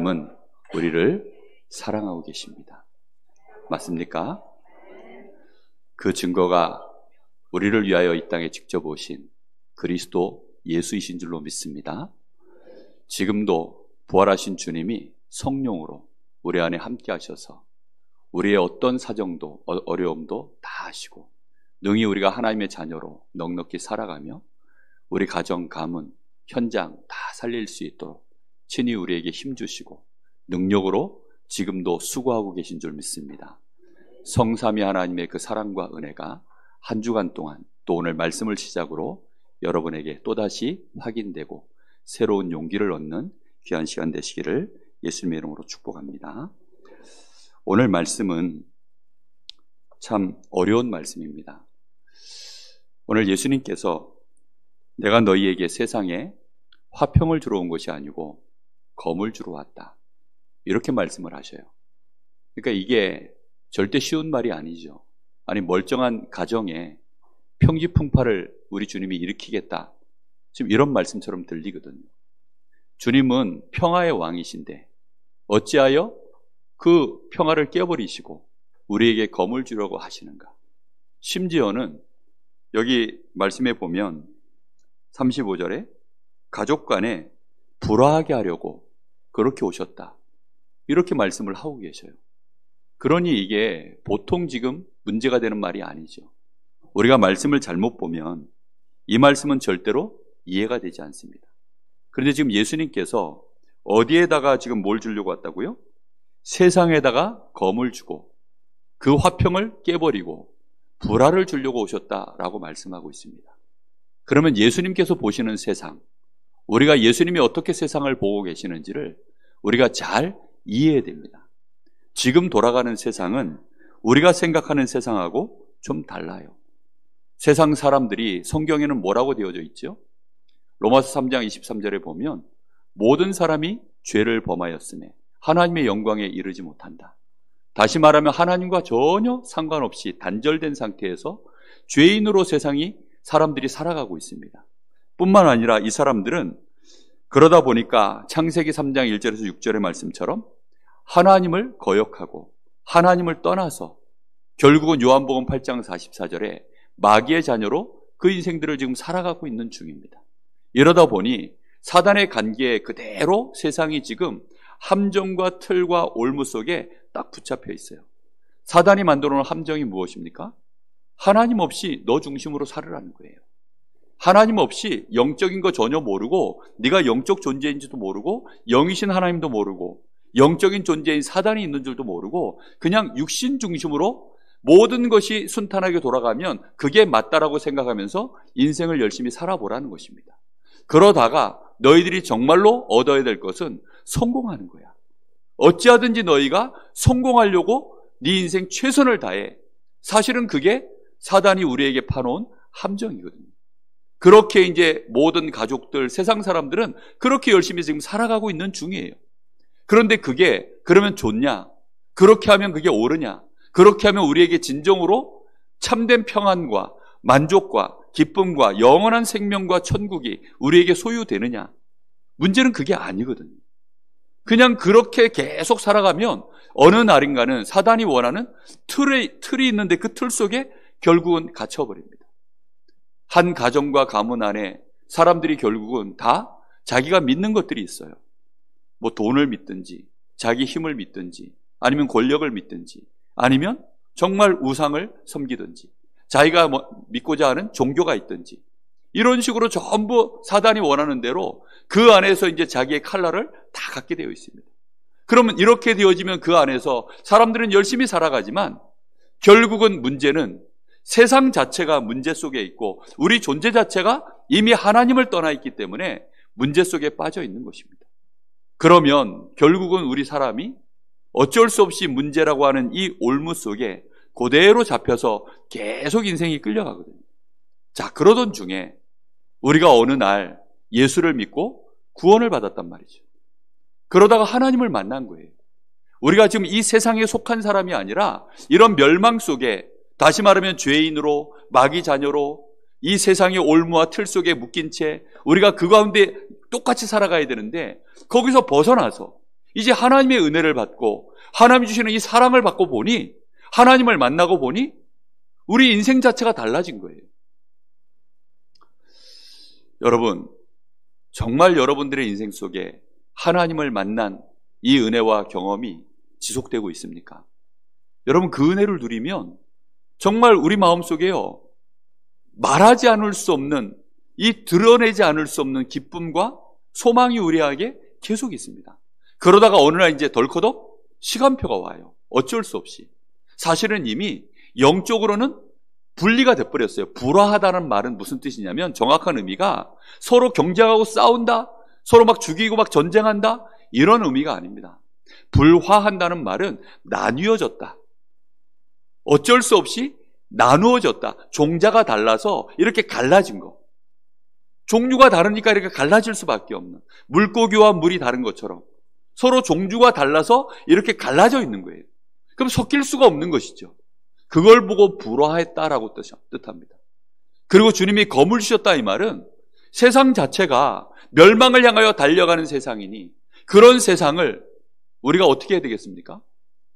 하나님은 우리를 사랑하고 계십니다. 맞습니까? 그 증거가 우리를 위하여 이 땅에 직접 오신 그리스도 예수이신 줄로 믿습니다. 지금도 부활하신 주님이 성령으로 우리 안에 함께 하셔서 우리의 어떤 사정도 어려움도 다 아시고 능히 우리가 하나님의 자녀로 넉넉히 살아가며 우리 가정, 가문, 현장 다 살릴 수 있도록 친히 우리에게 힘주시고 능력으로 지금도 수고하고 계신 줄 믿습니다. 성삼위 하나님의 그 사랑과 은혜가 한 주간 동안 또 오늘 말씀을 시작으로 여러분에게 또다시 확인되고 새로운 용기를 얻는 귀한 시간 되시기를 예수님의 이름으로 축복합니다. 오늘 말씀은 참 어려운 말씀입니다. 오늘 예수님께서 내가 너희에게 세상에 화평을 주러 온 것이 아니고 검을 주러 왔다, 이렇게 말씀을 하셔요. 그러니까 이게 절대 쉬운 말이 아니죠. 아니, 멀쩡한 가정에 평지풍파를 우리 주님이 일으키겠다, 지금 이런 말씀처럼 들리거든요. 주님은 평화의 왕이신데 어찌하여 그 평화를 깨버리시고 우리에게 검을 주려고 하시는가? 심지어는 여기 말씀에 보면 35절에 가족 간에 불화하게 하려고 그렇게 오셨다, 이렇게 말씀을 하고 계셔요. 그러니 이게 보통 지금 문제가 되는 말이 아니죠. 우리가 말씀을 잘못 보면 이 말씀은 절대로 이해가 되지 않습니다. 그런데 지금 예수님께서 어디에다가 지금 뭘 주려고 왔다고요? 세상에다가 검을 주고 그 화평을 깨버리고 불화를 주려고 오셨다라고 말씀하고 있습니다. 그러면 예수님께서 보시는 세상, 우리가 예수님이 어떻게 세상을 보고 계시는지를 우리가 잘 이해해야 됩니다. 지금 돌아가는 세상은 우리가 생각하는 세상하고 좀 달라요. 세상 사람들이 성경에는 뭐라고 되어져 있죠? 로마서 3장 23절에 보면 모든 사람이 죄를 범하였으며 하나님의 영광에 이르지 못한다. 다시 말하면 하나님과 전혀 상관없이 단절된 상태에서 죄인으로 세상이 사람들이 살아가고 있습니다. 뿐만 아니라 이 사람들은 그러다 보니까 창세기 3장 1절에서 6절의 말씀처럼 하나님을 거역하고 하나님을 떠나서 결국은 요한복음 8장 44절에 마귀의 자녀로 그 인생들을 지금 살아가고 있는 중입니다. 이러다 보니 사단의 관계에 그대로 세상이 지금 함정과 틀과 올무 속에 딱 붙잡혀 있어요. 사단이 만들어 놓은 함정이 무엇입니까? 하나님 없이 너 중심으로 살으라는 거예요. 하나님 없이 영적인 거 전혀 모르고 네가 영적 존재인지도 모르고 영이신 하나님도 모르고 영적인 존재인 사단이 있는 줄도 모르고 그냥 육신 중심으로 모든 것이 순탄하게 돌아가면 그게 맞다라고 생각하면서 인생을 열심히 살아보라는 것입니다. 그러다가 너희들이 정말로 얻어야 될 것은 성공하는 거야. 어찌하든지 너희가 성공하려고 네 인생 최선을 다해. 사실은 그게 사단이 우리에게 파놓은 함정이거든요. 그렇게 이제 모든 가족들, 세상 사람들은 그렇게 열심히 지금 살아가고 있는 중이에요. 그런데 그게 그러면 좋냐? 그렇게 하면 그게 옳으냐? 그렇게 하면 우리에게 진정으로 참된 평안과 만족과 기쁨과 영원한 생명과 천국이 우리에게 소유되느냐? 문제는 그게 아니거든요. 그냥 그렇게 계속 살아가면 어느 날인가는 사단이 원하는 틀이 있는데 그 틀 속에 결국은 갇혀버립니다. 한 가정과 가문 안에 사람들이 결국은 다 자기가 믿는 것들이 있어요. 뭐 돈을 믿든지 자기 힘을 믿든지 아니면 권력을 믿든지 아니면 정말 우상을 섬기든지 자기가 믿고자 하는 종교가 있든지 이런 식으로 전부 사단이 원하는 대로 그 안에서 이제 자기의 칼날을 다 갖게 되어 있습니다. 그러면 이렇게 되어지면 그 안에서 사람들은 열심히 살아가지만 결국은 문제는 세상 자체가 문제 속에 있고 우리 존재 자체가 이미 하나님을 떠나 있기 때문에 문제 속에 빠져 있는 것입니다. 그러면 결국은 우리 사람이 어쩔 수 없이 문제라고 하는 이 올무 속에 그대로 잡혀서 계속 인생이 끌려가거든요. 자, 그러던 중에 우리가 어느 날 예수를 믿고 구원을 받았단 말이죠. 그러다가 하나님을 만난 거예요. 우리가 지금 이 세상에 속한 사람이 아니라 이런 멸망 속에 다시 말하면 죄인으로 마귀 자녀로 이 세상의 올무와 틀 속에 묶인 채 우리가 그 가운데 똑같이 살아가야 되는데 거기서 벗어나서 이제 하나님의 은혜를 받고 하나님이 주시는 이 사랑을 받고 보니, 하나님을 만나고 보니 우리 인생 자체가 달라진 거예요. 여러분, 정말 여러분들의 인생 속에 하나님을 만난 이 은혜와 경험이 지속되고 있습니까? 여러분, 그 은혜를 누리면 정말 우리 마음속에요, 말하지 않을 수 없는, 이 드러내지 않을 수 없는 기쁨과 소망이 우리에게 계속 있습니다. 그러다가 어느 날 이제 덜커덕 시간표가 와요. 어쩔 수 없이. 사실은 이미 영적으로는 분리가 돼버렸어요. 불화하다는 말은 무슨 뜻이냐면, 정확한 의미가 서로 경쟁하고 싸운다, 서로 막 죽이고 막 전쟁한다, 이런 의미가 아닙니다. 불화한다는 말은 나뉘어졌다. 어쩔 수 없이 나누어졌다. 종자가 달라서 이렇게 갈라진 거. 종류가 다르니까 이렇게 갈라질 수밖에 없는, 물고기와 물이 다른 것처럼 서로 종류가 달라서 이렇게 갈라져 있는 거예요. 그럼 섞일 수가 없는 것이죠. 그걸 보고 불화했다라고 뜻합니다. 그리고 주님이 검을 주셨다, 이 말은 세상 자체가 멸망을 향하여 달려가는 세상이니, 그런 세상을 우리가 어떻게 해야 되겠습니까?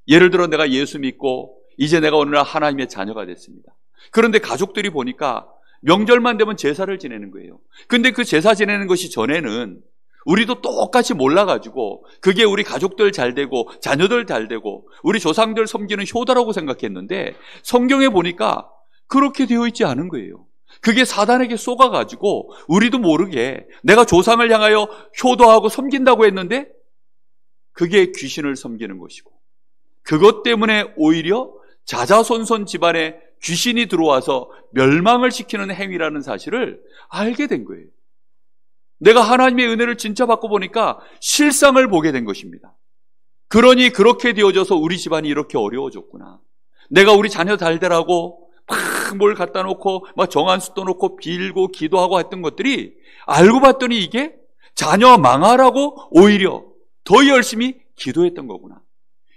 예를 들어 내가 예수 믿고 이제 내가 어느 날 하나님의 자녀가 됐습니다. 그런데 가족들이 보니까 명절만 되면 제사를 지내는 거예요. 근데 그 제사 지내는 것이 전에는 우리도 똑같이 몰라가지고 그게 우리 가족들 잘 되고 자녀들 잘 되고 우리 조상들 섬기는 효도라고 생각했는데, 성경에 보니까 그렇게 되어 있지 않은 거예요. 그게 사단에게 쏘가가지고 우리도 모르게 내가 조상을 향하여 효도하고 섬긴다고 했는데 그게 귀신을 섬기는 것이고, 그것 때문에 오히려 자자손손 집안에 귀신이 들어와서 멸망을 시키는 행위라는 사실을 알게 된 거예요. 내가 하나님의 은혜를 진짜 받고 보니까 실상을 보게 된 것입니다. 그러니 그렇게 되어져서 우리 집안이 이렇게 어려워졌구나. 내가 우리 자녀 잘 되라고 막 뭘 갖다 놓고 막 정한수도 놓고 빌고 기도하고 했던 것들이 알고 봤더니 이게 자녀 망하라고 오히려 더 열심히 기도했던 거구나.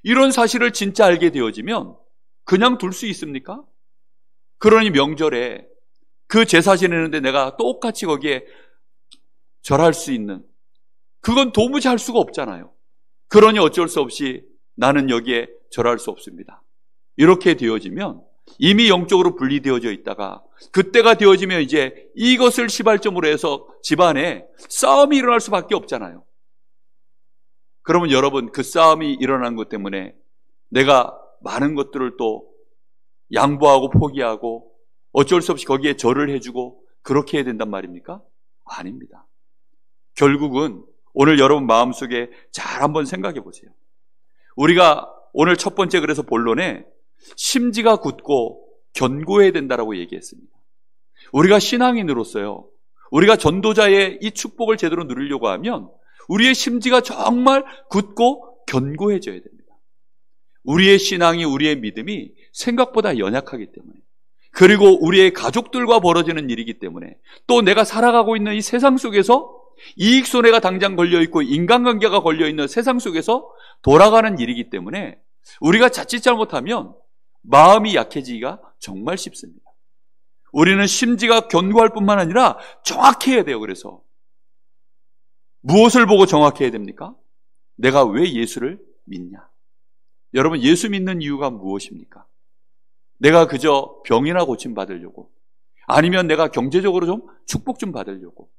이런 사실을 진짜 알게 되어지면 그냥 둘 수 있습니까? 그러니 명절에 그 제사 지내는데 내가 똑같이 거기에 절할 수 있는, 그건 도무지 할 수가 없잖아요. 그러니 어쩔 수 없이 나는 여기에 절할 수 없습니다. 이렇게 되어지면 이미 영적으로 분리되어져 있다가 그때가 되어지면 이제 이것을 시발점으로 해서 집안에 싸움이 일어날 수밖에 없잖아요. 그러면 여러분, 그 싸움이 일어난 것 때문에 내가 많은 것들을 또 양보하고 포기하고 어쩔 수 없이 거기에 절을 해주고 그렇게 해야 된단 말입니까? 아닙니다. 결국은 오늘 여러분 마음속에 잘 한번 생각해 보세요. 우리가 오늘 첫 번째, 그래서 본론에 심지가 굳고 견고해야 된다라고 얘기했습니다. 우리가 신앙인으로서요, 우리가 전도자의 이 축복을 제대로 누리려고 하면 우리의 심지가 정말 굳고 견고해져야 됩니다. 우리의 신앙이, 우리의 믿음이 생각보다 연약하기 때문에, 그리고 우리의 가족들과 벌어지는 일이기 때문에, 또 내가 살아가고 있는 이 세상 속에서 이익손해가 당장 걸려있고 인간관계가 걸려있는 세상 속에서 돌아가는 일이기 때문에 우리가 자칫 잘못하면 마음이 약해지기가 정말 쉽습니다. 우리는 심지가 견고할 뿐만 아니라 정확해야 돼요. 그래서 무엇을 보고 정확해야 됩니까? 내가 왜 예수를 믿냐? 여러분, 예수 믿는 이유가 무엇입니까? 내가 그저 병이나 고침 받으려고, 아니면 내가 경제적으로 좀 축복 좀 받으려고,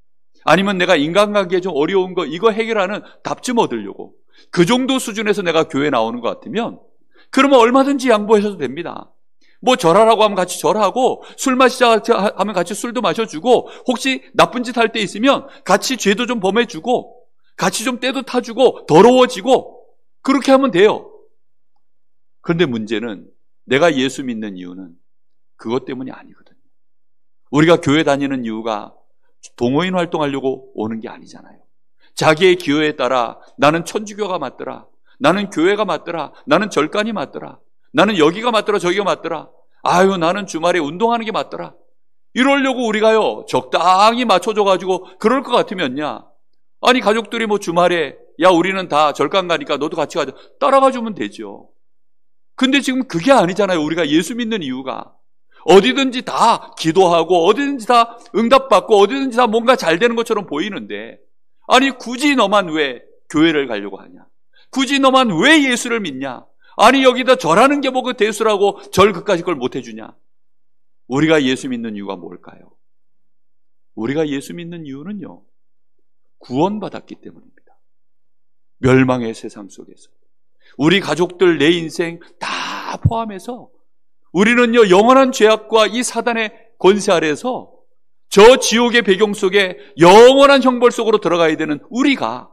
아니면 내가 인간관계에 좀 어려운 거 이거 해결하는 답 좀 얻으려고, 그 정도 수준에서 내가 교회 나오는 것 같으면 그러면 얼마든지 양보하셔도 됩니다. 뭐 절하라고 하면 같이 절하고, 술 마시자 하면 같이 술도 마셔주고, 혹시 나쁜 짓 할 때 있으면 같이 죄도 좀 범해주고, 같이 좀 때도 타주고 더러워지고, 그렇게 하면 돼요. 그런데 문제는 내가 예수 믿는 이유는 그것 때문이 아니거든요. 우리가 교회 다니는 이유가 동호인 활동하려고 오는 게 아니잖아요. 자기의 기호에 따라 나는 천주교가 맞더라, 나는 교회가 맞더라, 나는 절간이 맞더라, 나는 여기가 맞더라, 저기가 맞더라, 아유 나는 주말에 운동하는 게 맞더라, 이러려고 우리가요 적당히 맞춰줘가지고 그럴 것 같으면야, 아니 가족들이 뭐 주말에 야 우리는 다 절간 가니까 너도 같이 가자, 따라가 주면 되죠. 근데 지금 그게 아니잖아요. 우리가 예수 믿는 이유가 어디든지 다 기도하고 어디든지 다 응답받고 어디든지 다 뭔가 잘 되는 것처럼 보이는데, 아니 굳이 너만 왜 교회를 가려고 하냐? 굳이 너만 왜 예수를 믿냐? 아니 여기다 절하는 게 뭐 그 대수라고 절 그까짓 걸 못 해주냐? 우리가 예수 믿는 이유가 뭘까요? 우리가 예수 믿는 이유는요, 구원받았기 때문입니다. 멸망의 세상 속에서 우리 가족들, 내 인생 다 포함해서 우리는요, 영원한 죄악과 이 사단의 권세 아래에서 저 지옥의 배경 속에 영원한 형벌 속으로 들어가야 되는 우리가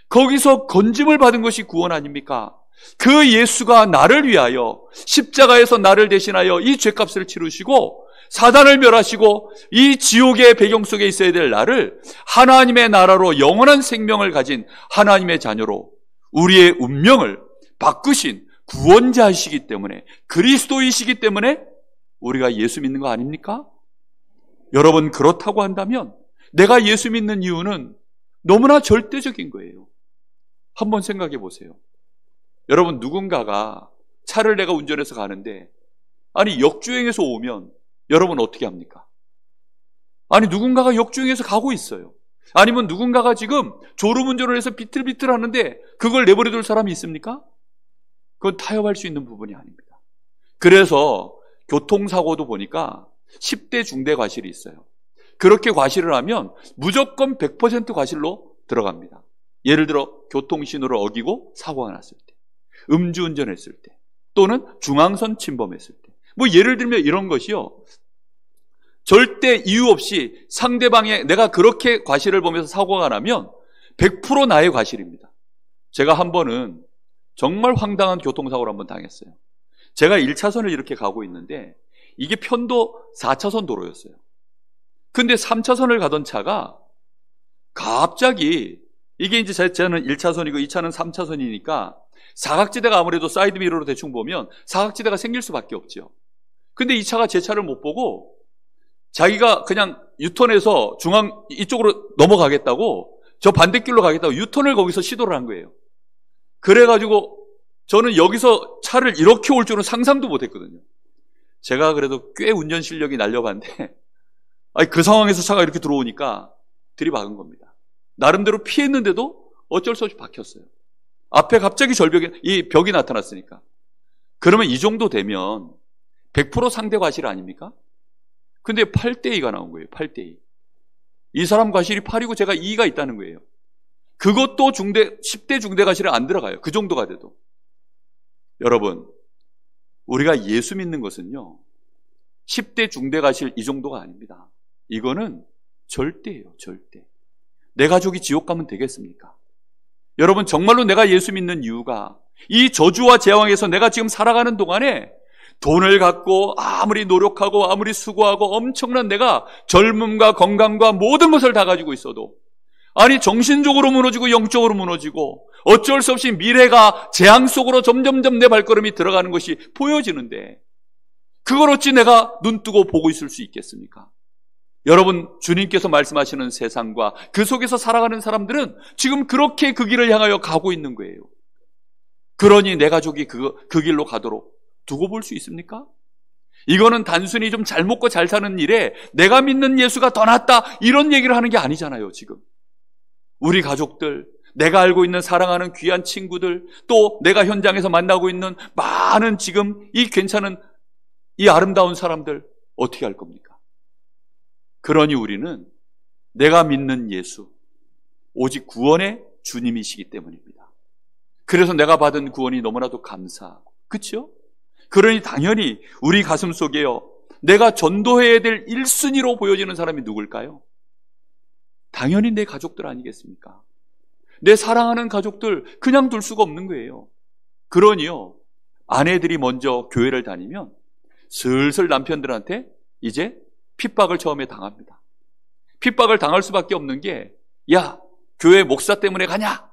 거기서 건짐을 받은 것이 구원 아닙니까? 그 예수가 나를 위하여 십자가에서 나를 대신하여 이 죄값을 치르시고 사단을 멸하시고 이 지옥의 배경 속에 있어야 될 나를 하나님의 나라로 영원한 생명을 가진 하나님의 자녀로 우리의 운명을 바꾸신 구원자이시기 때문에, 그리스도이시기 때문에 우리가 예수 믿는 거 아닙니까? 여러분, 그렇다고 한다면 내가 예수 믿는 이유는 너무나 절대적인 거예요. 한번 생각해 보세요. 여러분, 누군가가 차를 내가 운전해서 가는데 아니 역주행해서 오면 여러분 어떻게 합니까? 아니 누군가가 역주행해서 가고 있어요. 아니면 누군가가 지금 졸음운전을 해서 비틀비틀 하는데 그걸 내버려둘 사람이 있습니까? 그건 타협할 수 있는 부분이 아닙니다. 그래서 교통사고도 보니까 10대 중대 과실이 있어요. 그렇게 과실을 하면 무조건 100% 과실로 들어갑니다. 예를 들어 교통신호를 어기고 사고가 났을 때, 음주운전했을 때, 또는 중앙선 침범했을 때, 뭐 예를 들면 이런 것이요, 절대 이유 없이 상대방의, 내가 그렇게 과실을 보면서 사고가 나면 100% 나의 과실입니다. 제가 한 번은 정말 황당한 교통사고를 한번 당했어요. 제가 1차선을 이렇게 가고 있는데 이게 편도 4차선 도로였어요. 근데 3차선을 가던 차가 갑자기, 이게 이제 저는 1차선이고 이 차는 3차선이니까 사각지대가 아무래도 사이드 미러로 대충 보면 사각지대가 생길 수밖에 없죠. 근데 이 차가 제 차를 못 보고 자기가 그냥 유턴해서 중앙 이쪽으로 넘어가겠다고, 저 반대길로 가겠다고 유턴을 거기서 시도를 한 거예요. 그래가지고 저는 여기서 차를 이렇게 올 줄은 상상도 못 했거든요. 제가 그래도 꽤 운전 실력이 날려봤는데 아니 그 상황에서 차가 이렇게 들어오니까 들이박은 겁니다. 나름대로 피했는데도 어쩔 수 없이 박혔어요. 앞에 갑자기 절벽에 이 벽이 나타났으니까. 그러면 이 정도 되면 100% 상대 과실 아닙니까? 근데 8대2가 나온 거예요. 8대2. 이 사람 과실이 8이고 제가 2가 있다는 거예요. 그것도 10대 중대 과실에 안 들어가요. 그 정도가 돼도. 여러분, 우리가 예수 믿는 것은요, 10대 중대 과실 이 정도가 아닙니다. 이거는 절대예요. 절대. 내 가족이 지옥 가면 되겠습니까? 여러분, 정말로 내가 예수 믿는 이유가 이 저주와 재앙에서 내가 지금 살아가는 동안에 돈을 갖고 아무리 노력하고 아무리 수고하고 엄청난 내가 젊음과 건강과 모든 것을 다 가지고 있어도, 아니 정신적으로 무너지고 영적으로 무너지고 어쩔 수 없이 미래가 재앙 속으로 점점점 내 발걸음이 들어가는 것이 보여지는데 그걸 어찌 내가 눈 뜨고 보고 있을 수 있겠습니까? 여러분, 주님께서 말씀하시는 세상과 그 속에서 살아가는 사람들은 지금 그렇게 그 길을 향하여 가고 있는 거예요. 그러니 내 가족이 그 길로 가도록 두고 볼 수 있습니까? 이거는 단순히 좀 잘 먹고 잘 사는 일에 내가 믿는 예수가 더 낫다 이런 얘기를 하는 게 아니잖아요. 지금 우리 가족들, 내가 알고 있는 사랑하는 귀한 친구들, 또 내가 현장에서 만나고 있는 많은 지금 이 괜찮은 이 아름다운 사람들 어떻게 할 겁니까? 그러니 우리는 내가 믿는 예수, 오직 구원의 주님이시기 때문입니다. 그래서 내가 받은 구원이 너무나도 감사하고, 그렇죠? 그러니 당연히 우리 가슴 속에요, 내가 전도해야 될 1순위로 보여지는 사람이 누굴까요? 당연히 내 가족들 아니겠습니까? 내 사랑하는 가족들 그냥 둘 수가 없는 거예요. 그러니요, 아내들이 먼저 교회를 다니면 슬슬 남편들한테 이제 핍박을 처음에 당합니다. 핍박을 당할 수밖에 없는 게, 야, 교회 목사 때문에 가냐?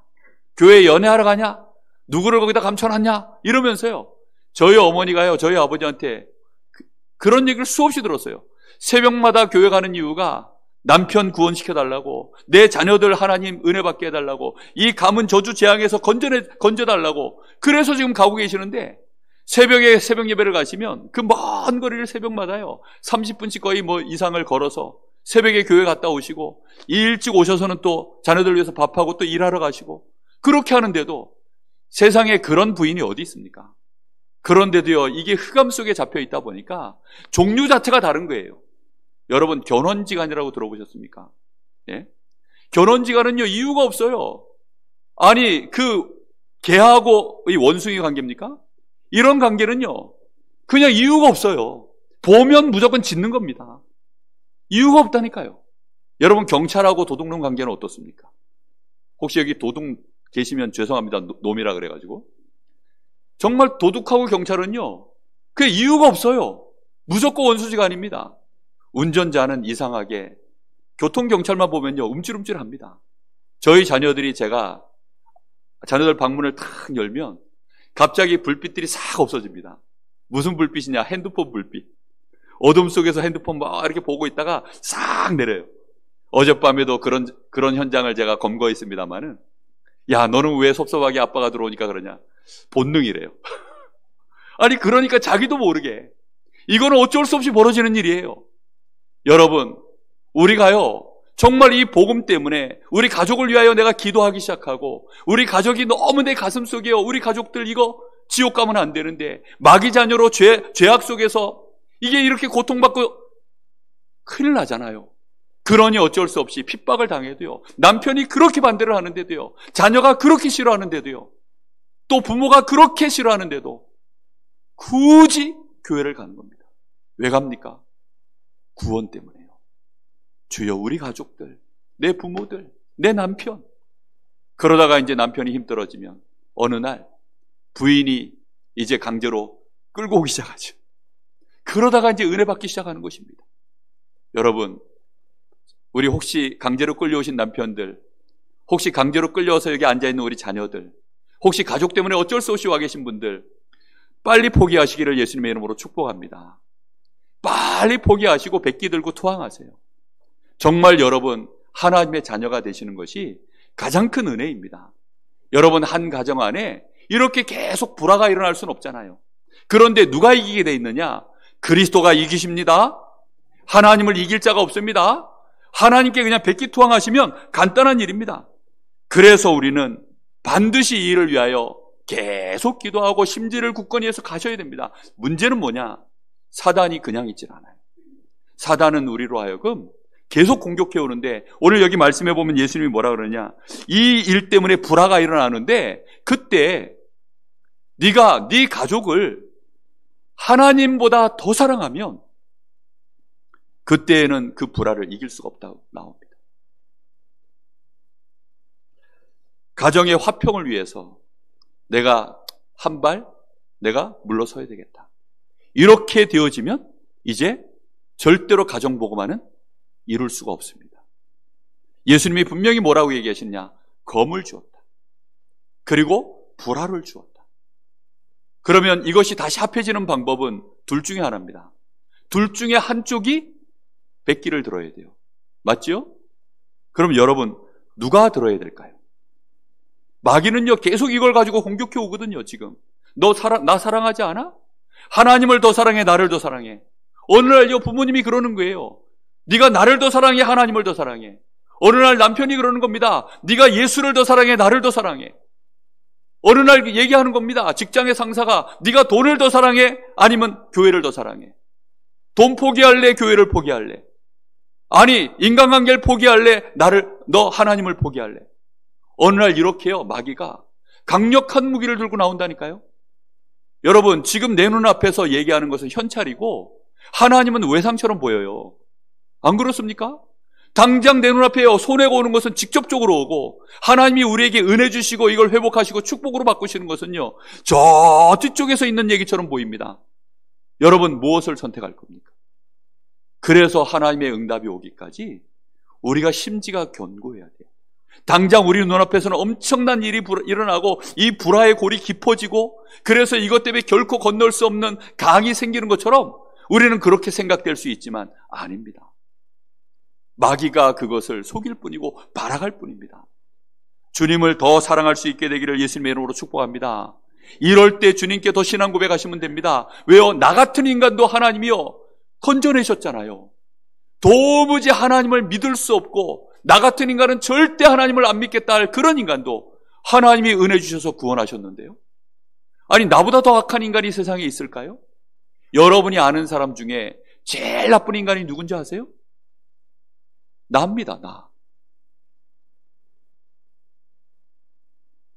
교회 연애하러 가냐? 누구를 거기다 감춰놨냐? 이러면서요, 저희 어머니가요, 저희 아버지한테 그런 얘기를 수없이 들었어요. 새벽마다 교회 가는 이유가 남편 구원시켜달라고, 내 자녀들 하나님 은혜 받게 해달라고, 이 가문 저주 재앙에서 건져달라고, 그래서 지금 가고 계시는데, 새벽에 새벽 예배를 가시면 그 먼 거리를 새벽마다요 30분씩 거의 뭐 이상을 걸어서 새벽에 교회 갔다 오시고, 일찍 오셔서는 또 자녀들 위해서 밥하고 또 일하러 가시고, 그렇게 하는데도 세상에 그런 부인이 어디 있습니까? 그런데도요, 이게 흑암 속에 잡혀 있다 보니까 종류 자체가 다른 거예요. 여러분, 결혼지간이라고 들어보셨습니까? 예? 결혼지간은요, 이유가 없어요. 아니, 개하고 이 원숭이 관계입니까? 이런 관계는요, 그냥 이유가 없어요. 보면 무조건 짓는 겁니다. 이유가 없다니까요. 여러분, 경찰하고 도둑놈 관계는 어떻습니까? 혹시 여기 도둑 계시면 죄송합니다. 놈이라 그래가지고. 정말 도둑하고 경찰은요, 그 이유가 없어요. 무조건 원수지간입니다. 운전자는 이상하게 교통경찰만 보면요, 움찔움찔합니다. 저희 자녀들이 자녀들 방문을 탁 열면 갑자기 불빛들이 싹 없어집니다. 무슨 불빛이냐? 핸드폰 불빛. 어둠 속에서 핸드폰 막 이렇게 보고 있다가 싹 내려요. 어젯밤에도 그런 현장을 제가 검거했습니다만은, 야, 너는 왜 섭섭하게 아빠가 들어오니까 그러냐? 본능이래요. 아니, 그러니까 자기도 모르게. 이거는 어쩔 수 없이 벌어지는 일이에요. 여러분, 우리가요, 정말 이 복음 때문에 우리 가족을 위하여 내가 기도하기 시작하고, 우리 가족이 너무 내 가슴 속에요. 우리 가족들 이거 지옥 가면 안 되는데, 마귀 자녀로 죄악 속에서 이게 이렇게 고통받고 큰일 나잖아요. 그러니 어쩔 수 없이 핍박을 당해도요, 남편이 그렇게 반대를 하는데도요, 자녀가 그렇게 싫어하는데도요, 또 부모가 그렇게 싫어하는데도 굳이 교회를 가는 겁니다. 왜 갑니까? 구원 때문에요. 주여, 우리 가족들, 내 부모들, 내 남편. 그러다가 이제 남편이 힘들어지면 어느 날 부인이 이제 강제로 끌고 오기 시작하죠. 그러다가 이제 은혜 받기 시작하는 것입니다. 여러분, 우리 혹시 강제로 끌려오신 남편들, 혹시 강제로 끌려와서 여기 앉아있는 우리 자녀들, 혹시 가족 때문에 어쩔 수 없이 와 계신 분들, 빨리 포기하시기를 예수님의 이름으로 축복합니다. 빨리 포기하시고 백기 들고 투항하세요. 정말 여러분, 하나님의 자녀가 되시는 것이 가장 큰 은혜입니다. 여러분, 한 가정 안에 이렇게 계속 불화가 일어날 수는 없잖아요. 그런데 누가 이기게 돼 있느냐? 그리스도가 이기십니다. 하나님을 이길 자가 없습니다. 하나님께 그냥 백기투항하시면 간단한 일입니다. 그래서 우리는 반드시 이 일을 위하여 계속 기도하고 심지를 굳건히 해서 가셔야 됩니다. 문제는 뭐냐? 사단이 그냥 있질 않아요. 사단은 우리로 하여금 계속 공격해 오는데, 오늘 여기 말씀해 보면 예수님이 뭐라 그러냐? 이 일 때문에 불화가 일어나는데, 그때 네가 네 가족을 하나님보다 더 사랑하면 그때에는 그 불화를 이길 수가 없다고 나옵니다. 가정의 화평을 위해서 내가 물러서야 되겠다. 이렇게 되어지면 이제 절대로 가정복음화는 이룰 수가 없습니다. 예수님이 분명히 뭐라고 얘기하셨냐? 검을 주었다. 그리고 불화를 주었다. 그러면 이것이 다시 합해지는 방법은 둘 중에 하나입니다. 둘 중에 한쪽이 백기를 들어야 돼요. 맞죠? 그럼 여러분, 누가 들어야 될까요? 마귀는요, 계속 이걸 가지고 공격해 오거든요, 지금. 나 사랑하지 않아? 하나님을 더 사랑해, 나를 더 사랑해. 어느 날요, 부모님이 그러는 거예요. 네가 나를 더 사랑해, 하나님을 더 사랑해. 어느 날 남편이 그러는 겁니다. 네가 예수를 더 사랑해, 나를 더 사랑해. 어느 날 얘기하는 겁니다. 직장의 상사가 네가 돈을 더 사랑해, 아니면 교회를 더 사랑해. 돈 포기할래, 교회를 포기할래. 아니, 인간관계를 포기할래, 너 하나님을 포기할래. 어느 날 이렇게요, 마귀가 강력한 무기를 들고 나온다니까요. 여러분, 지금 내 눈앞에서 얘기하는 것은 현찰이고 하나님은 외상처럼 보여요. 안 그렇습니까? 당장 내 눈앞에 손해가 오는 것은 직접적으로 오고, 하나님이 우리에게 은혜 주시고 이걸 회복하시고 축복으로 바꾸시는 것은요, 저 뒤쪽에서 있는 얘기처럼 보입니다. 여러분, 무엇을 선택할 겁니까? 그래서 하나님의 응답이 오기까지 우리가 심지가 견고해야 돼요. 당장 우리 눈앞에서는 엄청난 일이 일어나고 이 불화의 골이 깊어지고, 그래서 이것 때문에 결코 건널 수 없는 강이 생기는 것처럼 우리는 그렇게 생각될 수 있지만 아닙니다. 마귀가 그것을 속일 뿐이고 발악할 뿐입니다. 주님을 더 사랑할 수 있게 되기를 예수님의 이름으로 축복합니다. 이럴 때 주님께 더 신앙 고백하시면 됩니다. 왜요? 나 같은 인간도 하나님이요 건져내셨잖아요. 도무지 하나님을 믿을 수 없고 나 같은 인간은 절대 하나님을 안 믿겠다 할 그런 인간도 하나님이 은혜 주셔서 구원하셨는데요. 아니, 나보다 더 악한 인간이 세상에 있을까요? 여러분이 아는 사람 중에 제일 나쁜 인간이 누군지 아세요? 나입니다, 나.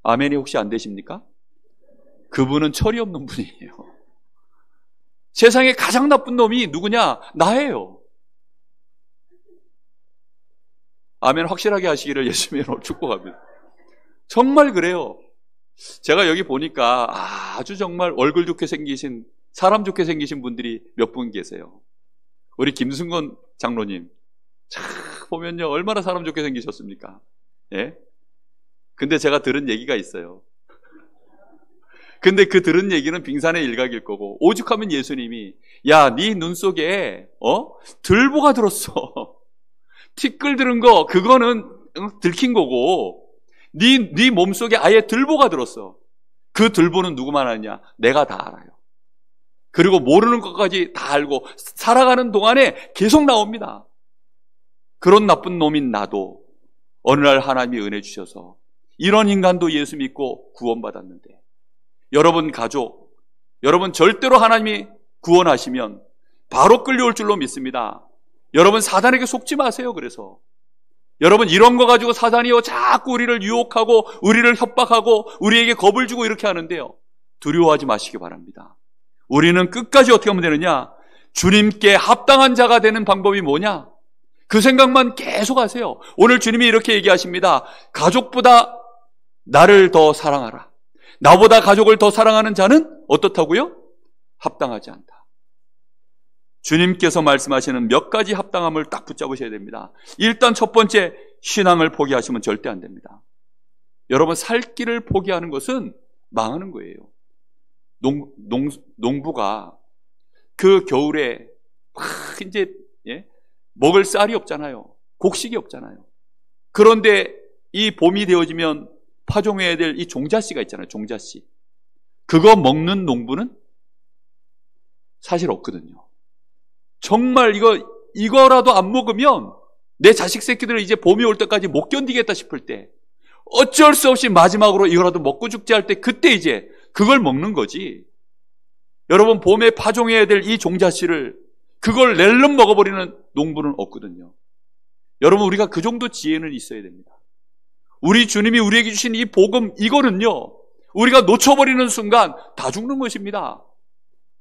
아멘이 혹시 안 되십니까? 그분은 철이 없는 분이에요. 세상에 가장 나쁜 놈이 누구냐? 나예요. 아멘 확실하게 하시기를 예수님의 이름으로 축복합니다. 정말 그래요. 제가 여기 보니까 아주 정말 얼굴 좋게 생기신, 사람 좋게 생기신 분들이 몇 분 계세요. 우리 김승건 장로님, 참 보면요 얼마나 사람 좋게 생기셨습니까? 예? 근데 제가 들은 얘기가 있어요. 근데 그 들은 얘기는 빙산의 일각일 거고, 오죽하면 예수님이 야, 네 눈 속에 들보가 들었어. 티끌 들은 거 그거는 들킨 거고, 네 몸속에 아예 들보가 들었어. 그 들보는 누구만 아느냐? 내가 다 알아요. 그리고 모르는 것까지 다 알고 살아가는 동안에 계속 나옵니다. 그런 나쁜 놈인 나도 어느 날 하나님이 은혜 주셔서 이런 인간도 예수 믿고 구원받았는데, 여러분 가족, 여러분 절대로 하나님이 구원하시면 바로 끌려올 줄로 믿습니다. 여러분 사단에게 속지 마세요. 그래서 여러분 이런 거 가지고 사단이요 자꾸 우리를 유혹하고 우리를 협박하고 우리에게 겁을 주고 이렇게 하는데요, 두려워하지 마시기 바랍니다. 우리는 끝까지 어떻게 하면 되느냐? 주님께 합당한 자가 되는 방법이 뭐냐? 그 생각만 계속 하세요. 오늘 주님이 이렇게 얘기하십니다. 가족보다 나를 더 사랑하라. 나보다 가족을 더 사랑하는 자는 어떻다고요? 합당하지 않다. 주님께서 말씀하시는 몇 가지 합당함을 딱 붙잡으셔야 됩니다. 일단 첫 번째, 신앙을 포기하시면 절대 안 됩니다. 여러분 살 길을 포기하는 것은 망하는 거예요. 농부가 그 겨울에 막 이제 먹을 쌀이 없잖아요. 곡식이 없잖아요. 그런데 이 봄이 되어지면 파종해야 될 이 종자씨가 있잖아요. 종자씨. 그거 먹는 농부는 사실 없거든요. 정말 이거라도 안 먹으면 내 자식 새끼들을 이제 봄이 올 때까지 못 견디겠다 싶을 때, 어쩔 수 없이 마지막으로 이거라도 먹고 죽지 할 때, 그때 이제 그걸 먹는 거지. 여러분 봄에 파종해야 될 이 종자씨를 그걸 낼름 먹어버리는 농부는 없거든요. 여러분 우리가 그 정도 지혜는 있어야 됩니다. 우리 주님이 우리에게 주신 이 복음, 이거는요 우리가 놓쳐버리는 순간 다 죽는 것입니다.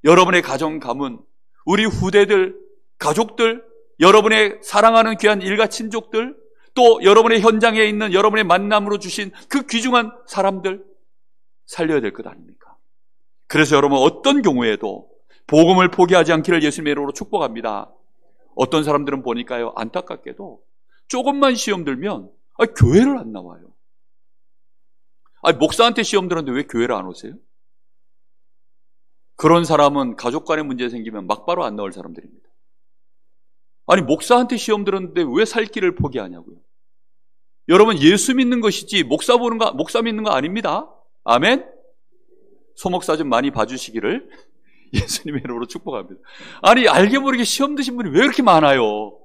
여러분의 가정, 가문, 우리 후대들, 가족들, 여러분의 사랑하는 귀한 일가 친족들, 또 여러분의 현장에 있는 여러분의 만남으로 주신 그 귀중한 사람들 살려야 될 것 아닙니까? 그래서 여러분 어떤 경우에도 복음을 포기하지 않기를 예수님의 이름으로 축복합니다. 어떤 사람들은 보니까요, 안타깝게도 조금만 시험 들면 교회를 안 나와요. 목사한테 시험 들었는데 왜 교회를 안 오세요? 그런 사람은 가족 간에 문제 생기면 막바로 안 나올 사람들입니다. 아니 목사한테 시험 들었는데 왜 살 길을 포기하냐고요. 여러분 예수 믿는 것이지 목사 믿는 거 아닙니다. 아멘. 소목사 좀 많이 봐주시기를 예수님의 이름으로 축복합니다. 아니 알게 모르게 시험 드신 분이 왜 이렇게 많아요?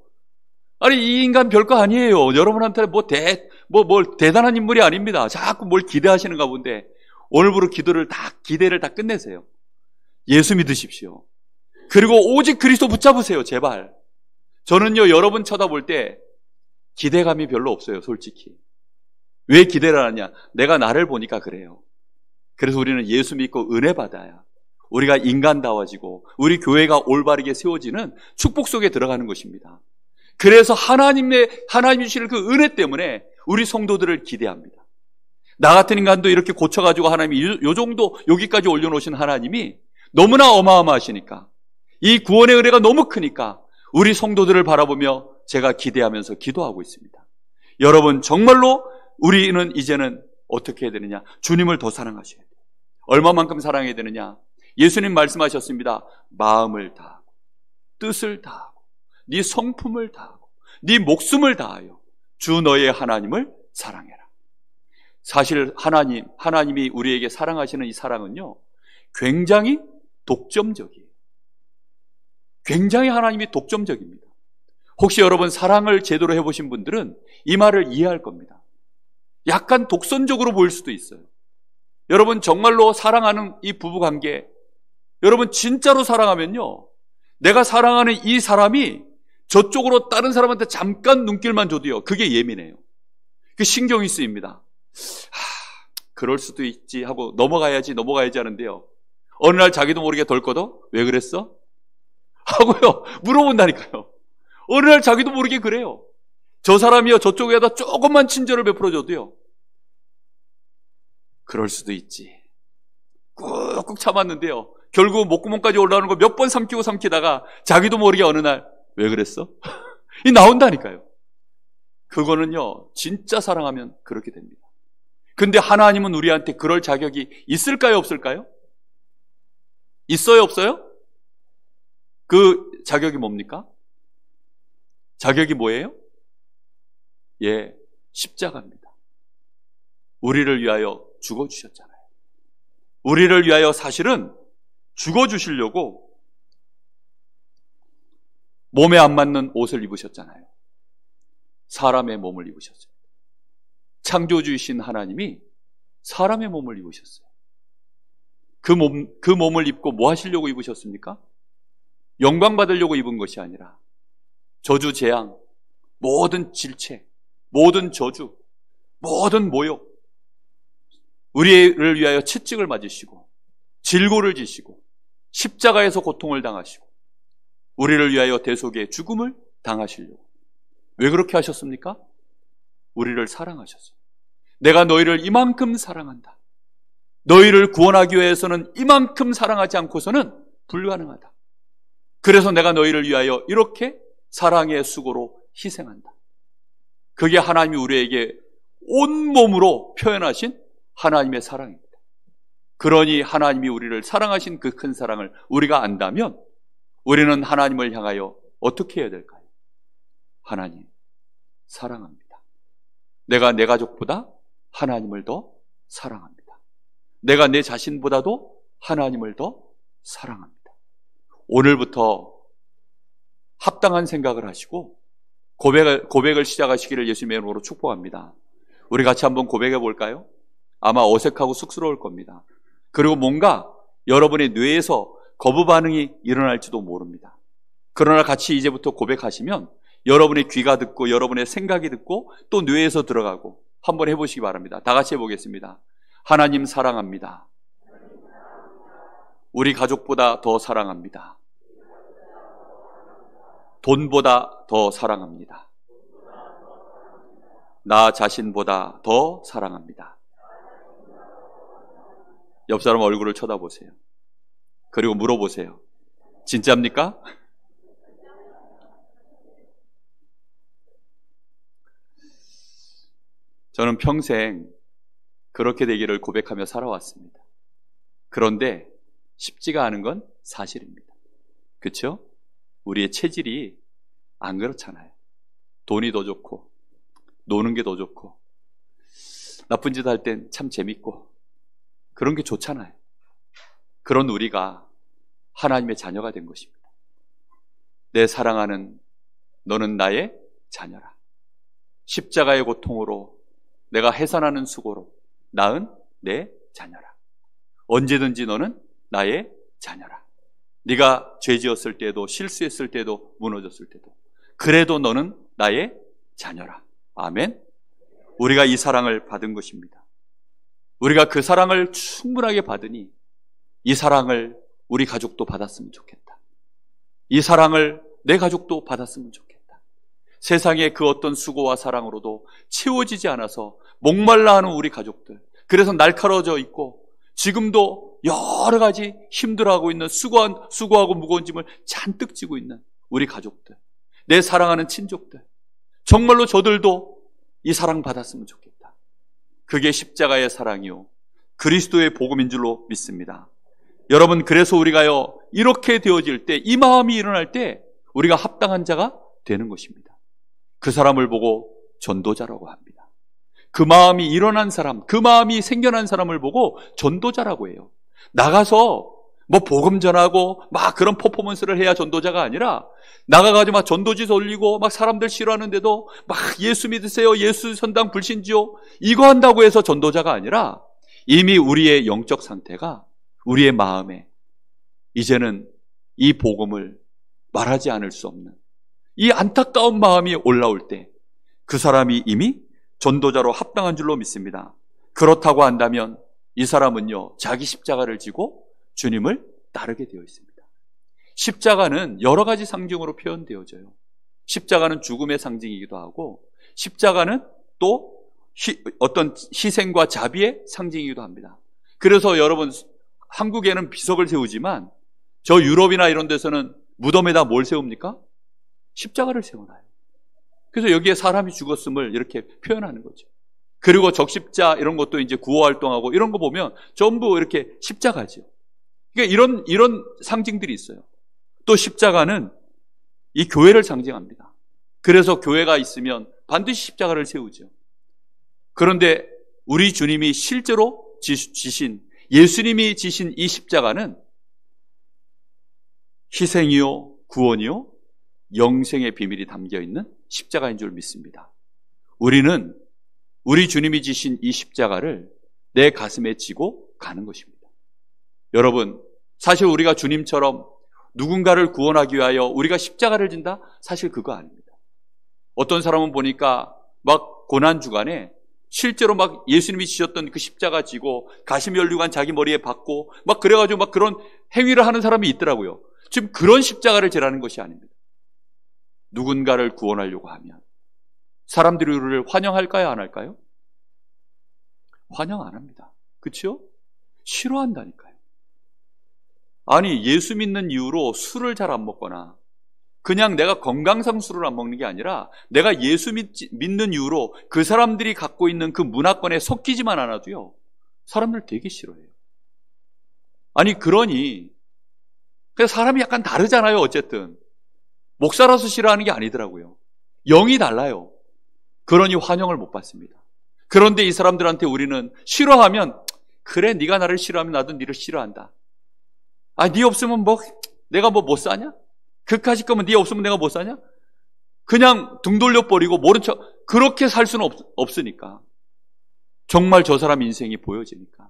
아니 이 인간 별거 아니에요. 여러분한테 뭘 대단한 인물이 아닙니다. 자꾸 뭘 기대하시는가 본데 오늘부로 기대를 다 끝내세요. 예수 믿으십시오. 그리고 오직 그리스도 붙잡으세요. 제발. 저는요 여러분 쳐다볼 때 기대감이 별로 없어요. 솔직히. 왜 기대를 하냐? 내가 나를 보니까 그래요. 그래서 우리는 예수 믿고 은혜 받아야 우리가 인간다워지고 우리 교회가 올바르게 세워지는 축복 속에 들어가는 것입니다. 그래서 하나님이 주시는 그 은혜 때문에 우리 성도들을 기대합니다. 나 같은 인간도 이렇게 고쳐가지고 하나님이 요 정도 여기까지 올려놓으신 하나님이 너무나 어마어마하시니까, 이 구원의 은혜가 너무 크니까 우리 성도들을 바라보며 제가 기대하면서 기도하고 있습니다. 여러분 정말로 우리는 이제는 어떻게 해야 되느냐? 주님을 더 사랑하셔야 돼요. 얼마만큼 사랑해야 되느냐? 예수님 말씀하셨습니다. 마음을 다하고 뜻을 다하고 네 성품을 다하고 네 목숨을 다하여 주 너의 하나님을 사랑해라. 사실 하나님이 우리에게 사랑하시는 이 사랑은요 굉장히 독점적이에요. 굉장히 하나님이 독점적입니다. 혹시 여러분 사랑을 제대로 해보신 분들은 이 말을 이해할 겁니다. 약간 독선적으로 보일 수도 있어요. 여러분 정말로 사랑하는 이 부부관계, 여러분 진짜로 사랑하면요, 내가 사랑하는 이 사람이 저쪽으로 다른 사람한테 잠깐 눈길만 줘도요, 그게 예민해요. 그 신경이 쓰입니다. 그럴 수도 있지 하고 넘어가야지 하는데요, 어느 날 자기도 모르게 덜거더 왜 그랬어? 하고요 물어본다니까요. 어느 날 자기도 모르게 그래요. 저 사람이요 저쪽에다 조금만 친절을 베풀어줘도요, 그럴 수도 있지. 꾹꾹 참았는데요, 결국 목구멍까지 올라오는 거 몇 번 삼키다가 자기도 모르게 어느 날 왜 그랬어? 이 나온다니까요. 그거는요 진짜 사랑하면 그렇게 됩니다. 근데 하나님은 우리한테 그럴 자격이 있을까요, 없을까요? 있어요, 없어요? 그 자격이 뭡니까? 자격이 뭐예요? 예, 십자가입니다. 우리를 위하여 죽어주셨잖아요. 우리를 위하여 사실은 죽어주시려고 몸에 안 맞는 옷을 입으셨잖아요. 사람의 몸을 입으셨어요. 창조주이신 하나님이 사람의 몸을 입으셨어요. 그 몸을 입고 뭐 하시려고 입으셨습니까? 영광 받으려고 입은 것이 아니라 저주, 재앙, 모든 질책, 모든 저주, 모든 모욕, 우리를 위하여 채찍을 맞으시고 질고를 지시고 십자가에서 고통을 당하시고 우리를 위하여 대속의 죽음을 당하시려고. 왜 그렇게 하셨습니까? 우리를 사랑하셨어요. 내가 너희를 이만큼 사랑한다. 너희를 구원하기 위해서는 이만큼 사랑하지 않고서는 불가능하다. 그래서 내가 너희를 위하여 이렇게 사랑의 수고로 희생한다. 그게 하나님이 우리에게 온몸으로 표현하신 하나님의 사랑입니다. 그러니 하나님이 우리를 사랑하신 그 큰 사랑을 우리가 안다면 우리는 하나님을 향하여 어떻게 해야 될까요? 하나님, 사랑합니다. 내가 내 가족보다 하나님을 더 사랑합니다. 내가 내 자신보다도 하나님을 더 사랑합니다. 오늘부터 합당한 생각을 하시고 고백을 시작하시기를 예수님의 이름으로 축복합니다. 우리 같이 한번 고백해 볼까요? 아마 어색하고 쑥스러울 겁니다. 그리고 뭔가 여러분의 뇌에서 거부 반응이 일어날지도 모릅니다. 그러나 같이 이제부터 고백하시면 여러분의 귀가 듣고 여러분의 생각이 듣고 또 뇌에서 들어가고 한번 해보시기 바랍니다. 다 같이 해보겠습니다. 하나님 사랑합니다. 우리 가족보다 더 사랑합니다. 돈보다 더 사랑합니다. 나 자신보다 더 사랑합니다. 옆 사람 얼굴을 쳐다보세요. 그리고 물어보세요. 진짜입니까? 저는 평생 그렇게 되기를 고백하며 살아왔습니다. 그런데 쉽지가 않은 건 사실입니다. 그렇죠? 우리의 체질이 안 그렇잖아요. 돈이 더 좋고 노는 게 더 좋고 나쁜 짓 할 땐 참 재밌고 그런 게 좋잖아요. 그런 우리가 하나님의 자녀가 된 것입니다. 내 사랑하는 너는 나의 자녀라. 십자가의 고통으로 내가 해산하는 수고로 낳은 내 자녀라. 언제든지 너는 나의 자녀라. 네가 죄지었을 때도 실수했을 때도 무너졌을 때도 그래도 너는 나의 자녀라. 아멘. 우리가 이 사랑을 받은 것입니다. 우리가 그 사랑을 충분하게 받으니 이 사랑을 우리 가족도 받았으면 좋겠다. 이 사랑을 내 가족도 받았으면 좋겠다. 세상의 그 어떤 수고와 사랑으로도 채워지지 않아서 목말라 하는 우리 가족들, 그래서 날카로워져 있고 지금도 여러 가지 힘들어하고 있는 수고하고 무거운 짐을 잔뜩 지고 있는 우리 가족들, 내 사랑하는 친족들, 정말로 저들도 이 사랑 받았으면 좋겠다. 그게 십자가의 사랑이요 그리스도의 복음인 줄로 믿습니다. 여러분, 그래서 우리가요 이렇게 되어질 때, 이 마음이 일어날 때 우리가 합당한 자가 되는 것입니다. 그 사람을 보고 전도자라고 합니다. 그 마음이 일어난 사람, 그 마음이 생겨난 사람을 보고 전도자라고 해요. 나가서 뭐 복음 전하고 막 그런 퍼포먼스를 해야 전도자가 아니라 나가가지고 막 전도지 올리고 막 사람들 싫어하는데도 막 예수 믿으세요, 예수 선당 불신지요, 이거 한다고 해서 전도자가 아니라 이미 우리의 영적 상태가 우리의 마음에 이제는 이 복음을 말하지 않을 수 없는 이 안타까운 마음이 올라올 때 그 사람이 이미 전도자로 합당한 줄로 믿습니다. 그렇다고 한다면 이 사람은요, 자기 십자가를 지고 주님을 따르게 되어 있습니다. 십자가는 여러 가지 상징으로 표현되어져요. 십자가는 죽음의 상징이기도 하고, 십자가는 또 어떤 희생과 자비의 상징이기도 합니다. 그래서 여러분, 한국에는 비석을 세우지만 저 유럽이나 이런 데서는 무덤에다 뭘 세웁니까? 십자가를 세워놔요. 그래서 여기에 사람이 죽었음을 이렇게 표현하는 거죠. 그리고 적십자 이런 것도 이제 구호 활동하고 이런 거 보면 전부 이렇게 십자가죠. 그러니까 이런 상징들이 있어요. 또 십자가는 이 교회를 상징합니다. 그래서 교회가 있으면 반드시 십자가를 세우죠. 그런데 우리 주님이 실제로 지신, 예수님이 지신 이 십자가는 희생이요, 구원이요, 영생의 비밀이 담겨있는 십자가인 줄 믿습니다. 우리는 우리 주님이 지신 이 십자가를 내 가슴에 지고 가는 것입니다. 여러분, 사실 우리가 주님처럼 누군가를 구원하기 위하여 우리가 십자가를 진다? 사실 그거 아닙니다. 어떤 사람은 보니까 막 고난주간에 실제로 막 예수님이 지셨던 그 십자가 지고 가시면류관 자기 머리에 박고 막 그래가지고 막 그런 행위를 하는 사람이 있더라고요. 지금 그런 십자가를 지라는 것이 아닙니다. 누군가를 구원하려고 하면 사람들이 우리를 환영할까요? 안 할까요? 환영 안 합니다. 그렇죠? 싫어한다니까요. 아니, 예수 믿는 이유로 술을 잘 안 먹거나 그냥 내가 건강상 술을 안 먹는 게 아니라 내가 예수 믿는 이유로 그 사람들이 갖고 있는 그 문화권에 섞이지만 않아도요, 사람들 되게 싫어해요. 아니, 그러니 그래서 사람이 약간 다르잖아요. 어쨌든 목사라서 싫어하는 게 아니더라고요. 영이 달라요. 그러니 환영을 못 받습니다. 그런데 이 사람들한테 우리는 싫어하면, 그래 네가 나를 싫어하면 나도 너를 싫어한다. 아, 네 없으면 뭐 내가 뭐 못 사냐? 그까짓 거면 네 없으면 내가 못 사냐? 그냥 등 돌려버리고 모른 척 그렇게 살 수는 없으니까. 정말 저 사람 인생이 보여지니까.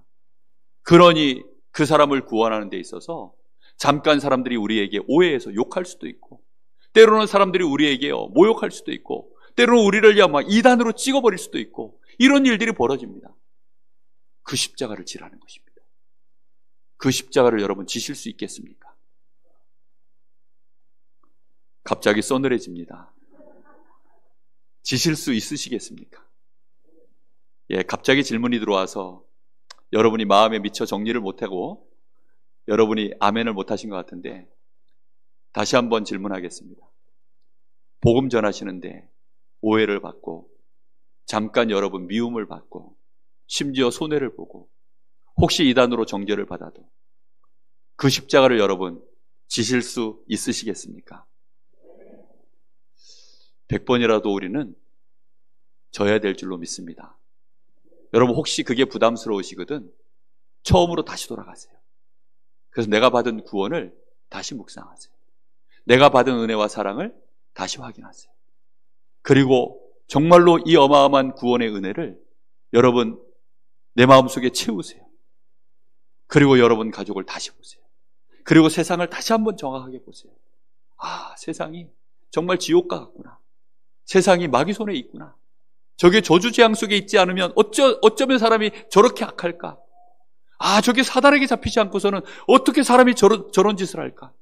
그러니 그 사람을 구원하는 데 있어서 잠깐 사람들이 우리에게 오해해서 욕할 수도 있고, 때로는 사람들이 우리에게 모욕할 수도 있고, 때로는 우리를 막 이단으로 찍어버릴 수도 있고, 이런 일들이 벌어집니다. 그 십자가를 지라는 것입니다. 그 십자가를 여러분 지실 수 있겠습니까? 갑자기 서늘해집니다. 지실 수 있으시겠습니까? 예, 갑자기 질문이 들어와서 여러분이 마음에 미쳐 정리를 못하고 여러분이 아멘을 못하신 것 같은데 다시 한번 질문하겠습니다. 복음 전하시는데 오해를 받고 잠깐 여러분 미움을 받고 심지어 손해를 보고 혹시 이단으로 정죄를 받아도 그 십자가를 여러분 지실 수 있으시겠습니까? 100번이라도 우리는 져야 될 줄로 믿습니다. 여러분 혹시 그게 부담스러우시거든 처음으로 다시 돌아가세요. 그래서 내가 받은 구원을 다시 묵상하세요. 내가 받은 은혜와 사랑을 다시 확인하세요. 그리고 정말로 이 어마어마한 구원의 은혜를 여러분 내 마음속에 채우세요. 그리고 여러분 가족을 다시 보세요. 그리고 세상을 다시 한번 정확하게 보세요. 아, 세상이 정말 지옥과 같구나. 세상이 마귀 손에 있구나. 저게 저주재앙 속에 있지 않으면 어쩌면 사람이 저렇게 악할까? 아, 저게 사단에게 잡히지 않고서는 어떻게 사람이 저런 짓을 할까?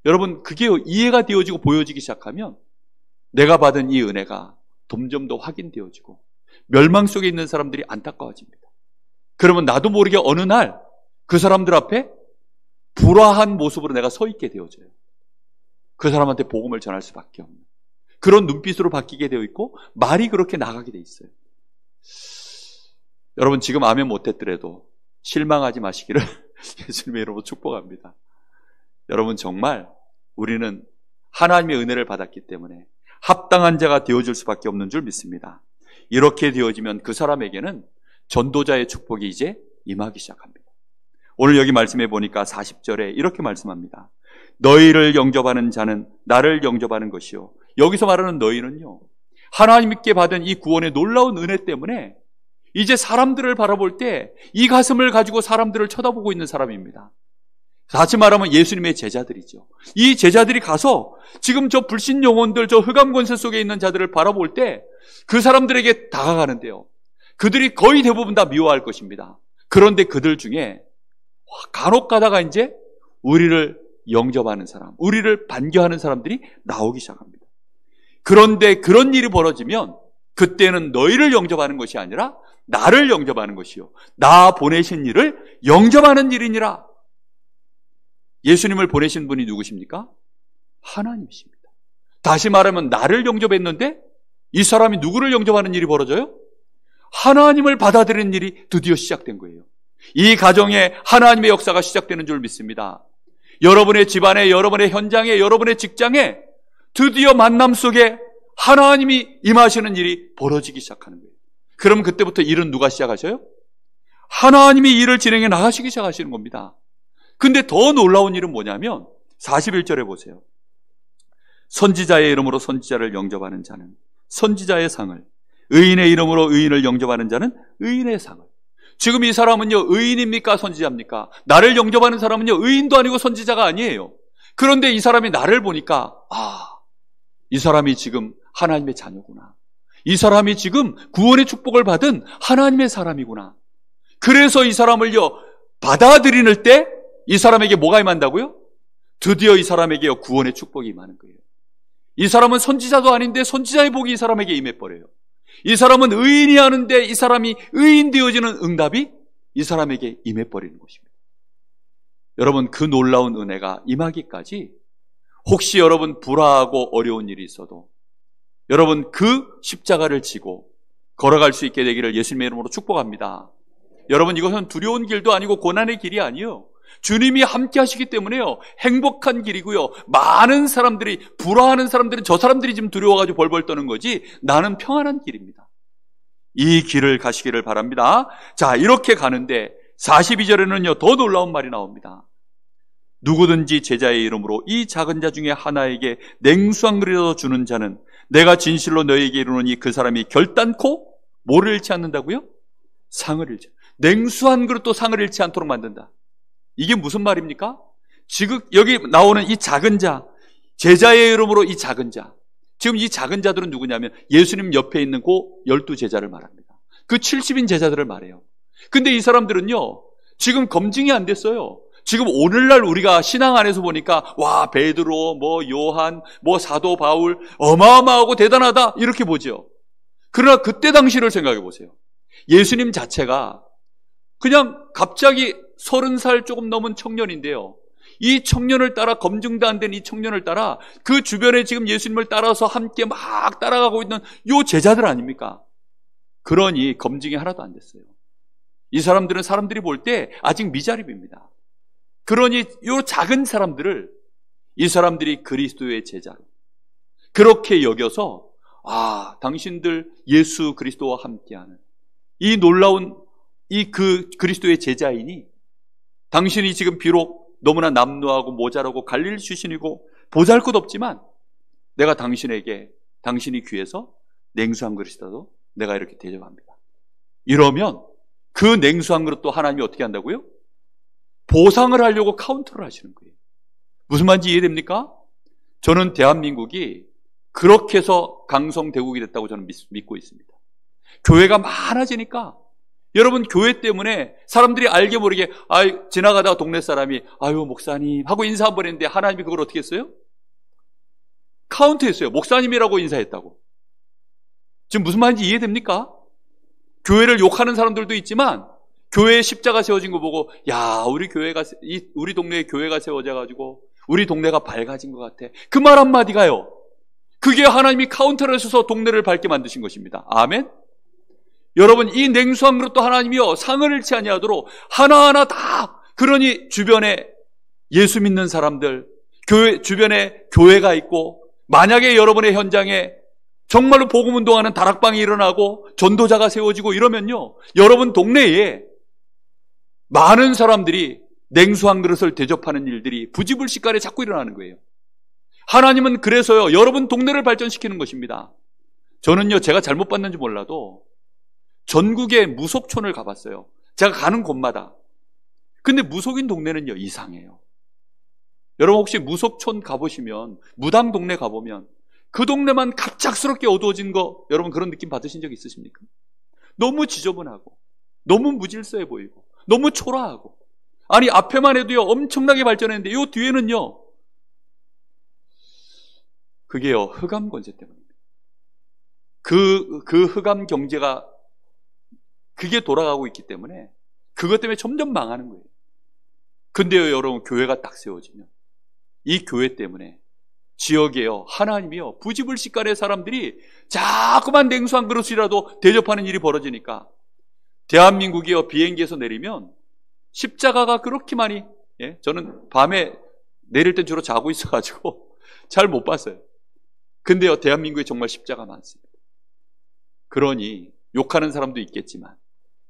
여러분, 그게 이해가 되어지고 보여지기 시작하면 내가 받은 이 은혜가 점점 더 확인되어지고 멸망 속에 있는 사람들이 안타까워집니다. 그러면 나도 모르게 어느 날 그 사람들 앞에 불화한 모습으로 내가 서 있게 되어져요. 그 사람한테 복음을 전할 수밖에 없는 그런 눈빛으로 바뀌게 되어 있고 말이 그렇게 나가게 돼 있어요. 여러분 지금 아멘 못했더라도 실망하지 마시기를 예수님의 이름으로 축복합니다. 여러분 정말 우리는 하나님의 은혜를 받았기 때문에 합당한 자가 되어줄 수밖에 없는 줄 믿습니다. 이렇게 되어지면 그 사람에게는 전도자의 축복이 이제 임하기 시작합니다. 오늘 여기 말씀해 보니까 40절에 이렇게 말씀합니다. 너희를 영접하는 자는 나를 영접하는 것이요. 여기서 말하는 너희는요, 하나님께 받은 이 구원의 놀라운 은혜 때문에 이제 사람들을 바라볼 때 이 가슴을 가지고 사람들을 쳐다보고 있는 사람입니다. 다시 말하면 예수님의 제자들이죠. 이 제자들이 가서 지금 저 불신 영혼들, 저 흑암 권세 속에 있는 자들을 바라볼 때 그 사람들에게 다가가는데요, 그들이 거의 대부분 다 미워할 것입니다. 그런데 그들 중에 간혹 가다가 이제 우리를 영접하는 사람, 우리를 반겨하는 사람들이 나오기 시작합니다. 그런데 그런 일이 벌어지면 그때는 너희를 영접하는 것이 아니라 나를 영접하는 것이요, 나 보내신 이를 영접하는 일이니라. 예수님을 보내신 분이 누구십니까? 하나님이십니다. 다시 말하면 나를 영접했는데 이 사람이 누구를 영접하는 일이 벌어져요? 하나님을 받아들이는 일이 드디어 시작된 거예요. 이 가정에 하나님의 역사가 시작되는 줄 믿습니다. 여러분의 집안에, 여러분의 현장에, 여러분의 직장에 드디어 만남 속에 하나님이 임하시는 일이 벌어지기 시작하는 거예요. 그럼 그때부터 일은 누가 시작하셔요? 하나님이 일을 진행해 나가시기 시작하시는 겁니다. 근데 더 놀라운 일은 뭐냐면 41절에 보세요. 선지자의 이름으로 선지자를 영접하는 자는 선지자의 상을, 의인의 이름으로 의인을 영접하는 자는 의인의 상을. 지금 이 사람은요, 의인입니까? 선지자입니까? 나를 영접하는 사람은요, 의인도 아니고 선지자가 아니에요. 그런데 이 사람이 나를 보니까, 이 사람이 지금 하나님의 자녀구나. 이 사람이 지금 구원의 축복을 받은 하나님의 사람이구나. 그래서 이 사람을요, 받아들이는 때 이 사람에게 뭐가 임한다고요? 드디어 이 사람에게요, 구원의 축복이 임하는 거예요. 이 사람은 선지자도 아닌데 선지자의 복이 이 사람에게 임해버려요. 이 사람은 의인이 하는데 이 사람이 의인 되어지는 응답이 이 사람에게 임해버리는 것입니다. 여러분, 그 놀라운 은혜가 임하기까지 혹시 여러분 불화하고 어려운 일이 있어도 여러분 그 십자가를 지고 걸어갈 수 있게 되기를 예수님의 이름으로 축복합니다. 여러분, 이것은 두려운 길도 아니고 고난의 길이 아니에요. 주님이 함께 하시기 때문에요, 행복한 길이고요. 많은 사람들이, 불화하는 사람들은 저 사람들이 지금 두려워가지고 벌벌 떠는 거지 나는 평안한 길입니다. 이 길을 가시기를 바랍니다. 자, 이렇게 가는데 42절에는요 더 놀라운 말이 나옵니다. 누구든지 제자의 이름으로 이 작은 자 중에 하나에게 냉수 한 그릇이라도 주는 자는 내가 진실로 너희에게 이르노니 그 사람이 결단코 뭐를 잃지 않는다고요? 상을 잃지. 냉수 한 그릇도 상을 잃지 않도록 만든다. 이게 무슨 말입니까? 지금 여기 나오는 이 작은 자, 제자의 이름으로 이 작은 자, 지금 이 작은 자들은 누구냐면 예수님 옆에 있는 그 12제자를 말합니다. 그 70인 제자들을 말해요. 근데 이 사람들은요 지금 검증이 안 됐어요. 지금 오늘날 우리가 신앙 안에서 보니까 와, 베드로, 요한, 사도 바울 어마어마하고 대단하다 이렇게 보죠. 그러나 그때 당시를 생각해 보세요. 예수님 자체가 그냥 갑자기 30살 조금 넘은 청년인데요, 이 청년을 따라, 검증도 안 된 이 청년을 따라 그 주변에 지금 예수님을 따라서 함께 막 따라가고 있는 요 제자들 아닙니까? 그러니 검증이 하나도 안 됐어요. 이 사람들은 사람들이 볼 때 아직 미자립입니다. 그러니 요 작은 사람들을 이 사람들이 그리스도의 제자로 그렇게 여겨서 당신들 예수 그리스도와 함께하는 이 놀라운 이 그리스도의 제자이니 당신이 지금 비록 너무나 남루하고 모자라고 갈릴 출신이고 보잘것없지만 내가 당신에게 당신이 귀해서 냉수 한 그릇이라도 내가 이렇게 대접합니다. 이러면 그 냉수 한 그릇도 하나님이 어떻게 한다고요? 보상을 하려고 카운터를 하시는 거예요. 무슨 말인지 이해됩니까? 저는 대한민국이 그렇게 해서 강성대국이 됐다고 저는 믿고 있습니다. 교회가 많아지니까 여러분, 교회 때문에 사람들이 알게 모르게 지나가다가 동네 사람이 목사님 하고 인사 한번 했는데 하나님이 그걸 어떻게 했어요? 카운트했어요. 목사님이라고 인사했다고. 지금 무슨 말인지 이해됩니까? 교회를 욕하는 사람들도 있지만 교회에 십자가 세워진 거 보고 우리 동네에 교회가 세워져가지고 우리 동네가 밝아진 것 같아. 그 말 한마디가요, 그게 하나님이 카운터를 하셔서 동네를 밝게 만드신 것입니다. 아멘. 여러분, 이 냉수 한 그릇도 하나님이요 상을 잃지 아니하도록 하나하나 다, 그러니 주변에 예수 믿는 사람들, 주변에 교회가 있고, 만약에 여러분의 현장에 정말로 복음 운동하는 다락방이 일어나고 전도자가 세워지고 이러면요, 여러분 동네에 많은 사람들이 냉수 한 그릇을 대접하는 일들이 부지불식간에 자꾸 일어나는 거예요. 하나님은 그래서요, 여러분 동네를 발전시키는 것입니다. 저는요, 제가 잘못 봤는지 몰라도 전국의 무속촌을 가봤어요. 제가 가는 곳마다. 근데 무속인 동네는요, 이상해요. 여러분 혹시 무속촌 가보시면, 무당 동네 가보면 그 동네만 갑작스럽게 어두워진 거, 여러분 그런 느낌 받으신 적 있으십니까? 너무 지저분하고, 너무 무질서해 보이고, 너무 초라하고, 아니 앞에만 해도요 엄청나게 발전했는데 이 뒤에는요, 그게요 흑암 권세 때문입니다. 그 흑암 경제가 그게 돌아가고 있기 때문에 그것 때문에 점점 망하는 거예요. 근데요 여러분, 교회가 딱 세워지면 이 교회 때문에 지역에요 하나님이요 부지불식간의 사람들이 자꾸만 냉수 한 그릇이라도 대접하는 일이 벌어지니까, 대한민국이요 비행기에서 내리면 십자가가 그렇게 많이, 저는 밤에 내릴 땐 주로 자고 있어가지고 잘 못 봤어요. 근데요 대한민국에 정말 십자가 많습니다. 그러니 욕하는 사람도 있겠지만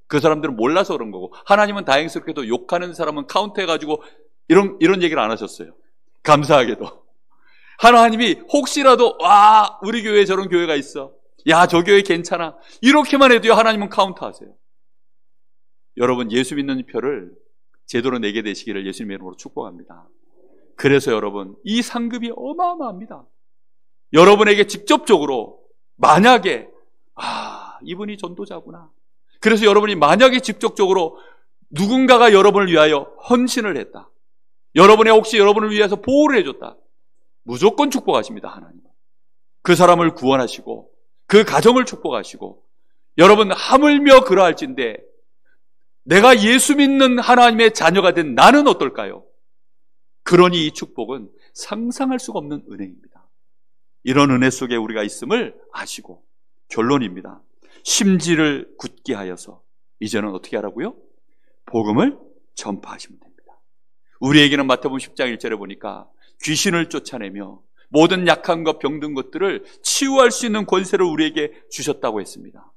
그 사람들은 몰라서 그런 거고, 하나님은 다행스럽게도 욕하는 사람은 카운트해가지고 이런 얘기를 안 하셨어요. 감사하게도 하나님이 혹시라도 와 우리 교회에 저런 교회가 있어, 야 저 교회 괜찮아, 이렇게만 해도요 하나님은 카운트하세요. 여러분 예수 믿는 표를 제대로 내게 되시기를 예수님의 이름으로 축복합니다. 그래서 여러분 이 상급이 어마어마합니다. 여러분에게 직접적으로 만약에 이분이 전도자구나, 그래서 여러분이 만약에 직접적으로 누군가가 여러분을 위하여 헌신을 했다, 여러분의 혹시 여러분을 위해서 보호를 해줬다, 무조건 축복하십니다. 하나님은 그 사람을 구원하시고 그 가정을 축복하시고, 여러분 하물며 그러할진대 내가 예수 믿는 하나님의 자녀가 된 나는 어떨까요? 그러니 이 축복은 상상할 수가 없는 은혜입니다. 이런 은혜 속에 우리가 있음을 아시고, 결론입니다. 심지를 굳게 하여서 이제는 어떻게 하라고요? 복음을 전파하시면 됩니다. 우리에게는 마태복음 10장 1절에 보니까 귀신을 쫓아내며 모든 약한 것 병든 것들을 치유할 수 있는 권세를 우리에게 주셨다고 했습니다.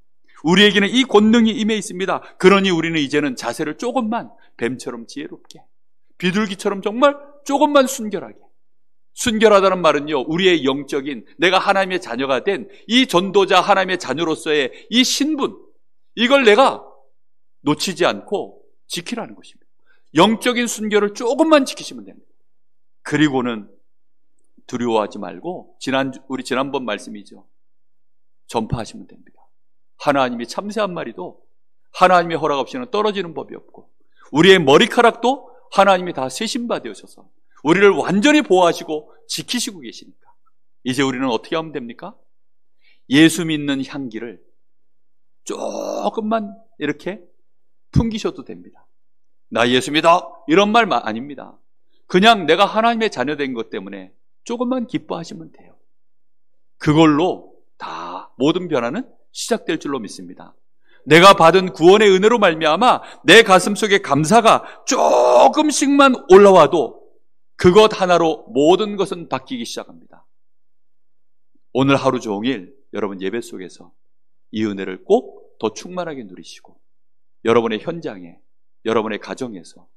우리에게는 이 권능이 임해 있습니다. 그러니 우리는 이제는 자세를 조금만 뱀처럼 지혜롭게, 비둘기처럼 정말 조금만 순결하게, 순결하다는 말은요 우리의 영적인, 내가 하나님의 자녀가 된 이 전도자 하나님의 자녀로서의 이 신분, 이걸 내가 놓치지 않고 지키라는 것입니다. 영적인 순결을 조금만 지키시면 됩니다. 그리고는 두려워하지 말고 우리 지난번 말씀이죠, 전파하시면 됩니다. 하나님이 참새 한 마리도 하나님의 허락 없이는 떨어지는 법이 없고, 우리의 머리카락도 하나님이 다 세신바 되셔서 우리를 완전히 보호하시고 지키시고 계시니까 이제 우리는 어떻게 하면 됩니까? 예수 믿는 향기를 조금만 이렇게 풍기셔도 됩니다. 나 예수 믿어 이런 말 아닙니다. 그냥 내가 하나님의 자녀된 것 때문에 조금만 기뻐하시면 돼요. 그걸로 다 모든 변화는 시작될 줄로 믿습니다. 내가 받은 구원의 은혜로 말미암아 내 가슴속에 감사가 조금씩만 올라와도 그것 하나로 모든 것은 바뀌기 시작합니다. 오늘 하루 종일 여러분 예배 속에서 이 은혜를 꼭 더 충만하게 누리시고, 여러분의 현장에, 여러분의 가정에서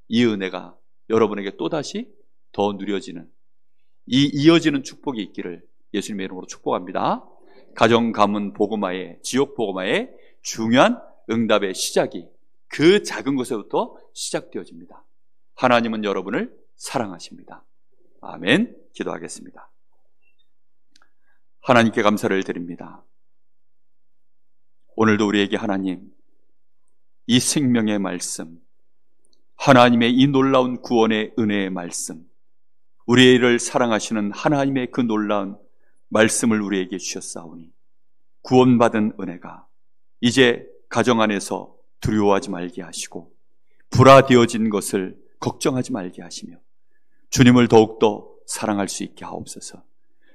이 은혜가 여러분에게 또다시 더 누려지는, 이 이어지는 축복이 있기를 예수님의 이름으로 축복합니다. 가정, 가문, 복음화의, 지역 복음화의 중요한 응답의 시작이 그 작은 것에부터 시작되어집니다. 하나님은 여러분을 사랑하십니다. 아멘. 기도하겠습니다. 하나님께 감사를 드립니다. 오늘도 우리에게 하나님, 이 생명의 말씀, 하나님의 이 놀라운 구원의 은혜의 말씀, 우리를 사랑하시는 하나님의 그 놀라운 말씀을 우리에게 주셨사오니 구원받은 은혜가 이제 가정 안에서 두려워하지 말게 하시고 불화되어진 것을 걱정하지 말게 하시며 주님을 더욱더 사랑할 수 있게 하옵소서.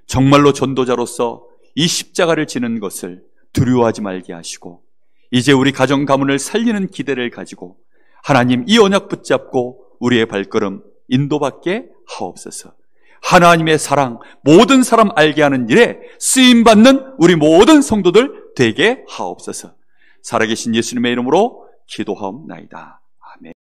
정말로 전도자로서 이 십자가를 지는 것을 두려워하지 말게 하시고 이제 우리 가정 가문을 살리는 기대를 가지고 하나님 이 언약 붙잡고 우리의 발걸음 인도받게 하옵소서. 하나님의 사랑 모든 사람 알게 하는 일에 쓰임받는 우리 모든 성도들 되게 하옵소서. 살아계신 예수님의 이름으로 기도하옵나이다.